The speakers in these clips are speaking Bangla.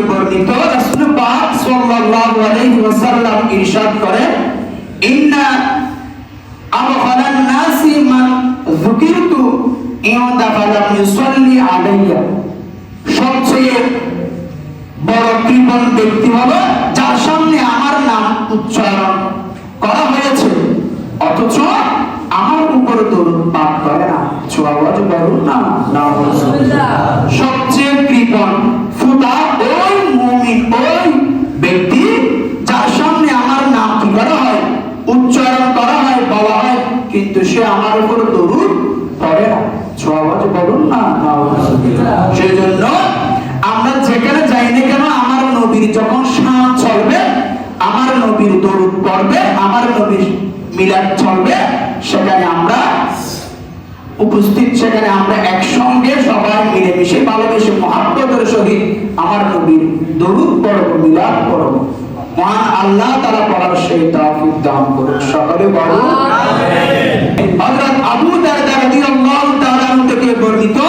বর্ণিত রাসূল পাক সাল্লাল্লাহু আলাইহি ওয়াসাল্লাম ইরশাদ করেন, ইন্না আবখালান নাসি মান যুকিরতু ইনদা ফালাম ইউসাল্লি আলাইয়া। সবচেয়ে বড় কৃপণ ব্যক্তি হলো যার সামনে আমার নাম উচ্চারণ করা হয়েছে অথচ আমার উপর দরুদ পাঠ করে না। আওয়াজ বলুন না, নাউজুবিল্লাহ। সবচেয়ে কৃপণ ফুটা ওই মুমিন, ওই ব্যক্তি যার সামনে আমার নাম কি করা হয়, উচ্চারণ করা হয়, বলা হয়, কিন্তু সে আমার উপর দরুদ পড়ে না। আওয়াজ বলুন না, নাউজুবিল্লাহ। সেজন্য আমরা যেখানে যাই না কেন আমার নবীর যখন শান চলবে, আমার নবীর দরুদ পড়বে, আমার নবীর মিলাদ চলবে, সেখানে আমরা উপস্থিত, সেখানে আমরা একসঙ্গে সবাই মিলেমিশে ভালোবেসে মহব্বতের সহিত আমার নবীর দরুদ পড়ব, মিলাদ পড়ব। মহান আল্লাহ তাআলা পড়ার সেই তৌফিক দান করুন। সকলে বলুন আমিন। হযরত আবু দারদা রাদিয়াল্লাহু তাআলা থেকে বর্ণিত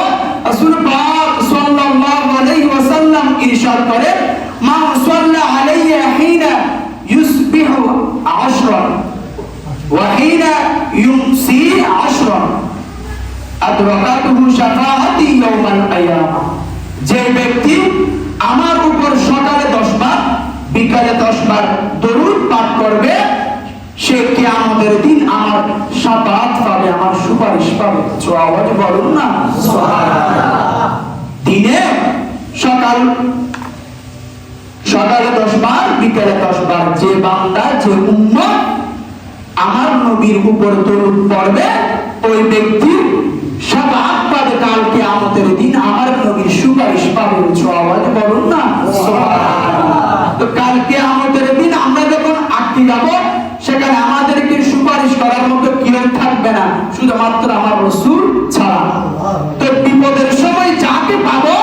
রাসূল পাক সাল্লাল্লাহু আলাইহি ওয়াসাল্লাম ইরশাদ করেন, মা সাল্লা আলাইয়া হিনা ইউসবিহু আশরান ওয়া হিনা ইউমসি আশরান আদরাকাতুহু শাফাআতি ইয়াউমাল কিয়ামা। যে ব্যক্তি আমার উপর সকালে 10 বার বিকালে 10 বার দরুদ পাঠ করবে, সে কিয়ামতের দিন আমার শাফাআত পাবে, আমার সুপারিশ পাবে। আওয়াজ বলুন না, সুবহানাল্লাহ। দিনে সকালে 10 বার বিকালে 10 বার যে বান্দা, যে উম্মত আমার নবীর উপর দরুদ পড়বে, ওই ব্যক্তি শাফাআত পাবে, কাল কিয়ামতের দিন আমার নবীর সুপারিশ পাবে। আওয়াজ বলুন না, সুবহানাল্লাহ। তো কাল কিয়ামতের দিন আমরা যখন আটকে যাব, সেখানে আমাদেরকে সুপারিশ করার মতো কেউ থাকবে না, শুধুমাত্র আমার রাসূল ছাড়া। তো বিপদের সময় যাকে পাবো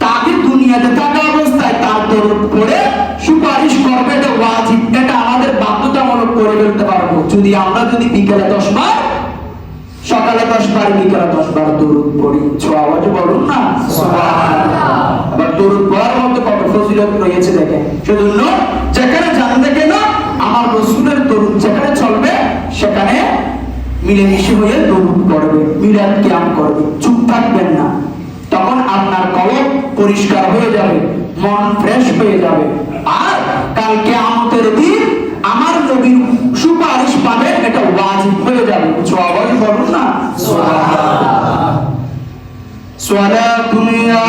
তাকে দুনিয়াতে থাকা অবস্থায় তার দরুদ পড়ে সুপারিশ করবে, এটা ওয়াজিব, এটা আমাদের বাধ্যতামূলক করে ফেলতে পারবো যদি আমরা বিকেলে 10 বার সকালে 10 বার বিকালে 10 বার দরুদ পড়ি। আওয়াজ বলুন না, সুবহানাল্লাহ। আবার দরুদ পড়ার মধ্যে কত ফজিলত রয়েছে দেখেন। সেজন্য যেখানে যান না কেন আমার রাসূলের দরুদ যেখানে চলবে, সেখানে মিলেমিশে হয়ে দরুদ পড়বে, মিলাদ কিয়াম করবে, চুপ থাকবেন না। তখন আপনার কলব পরিষ্কার হয়ে যাবে, মন ফ্রেশ হয়ে যাবে, আর কাল কিয়ামতের দিন আমার নবীর সুপারিশ পাবে, এটা ওয়াজিব হয়ে যাবে। আওয়াজ বলুন না, সুবহানাল্লাহ। সালাতুন ইয়া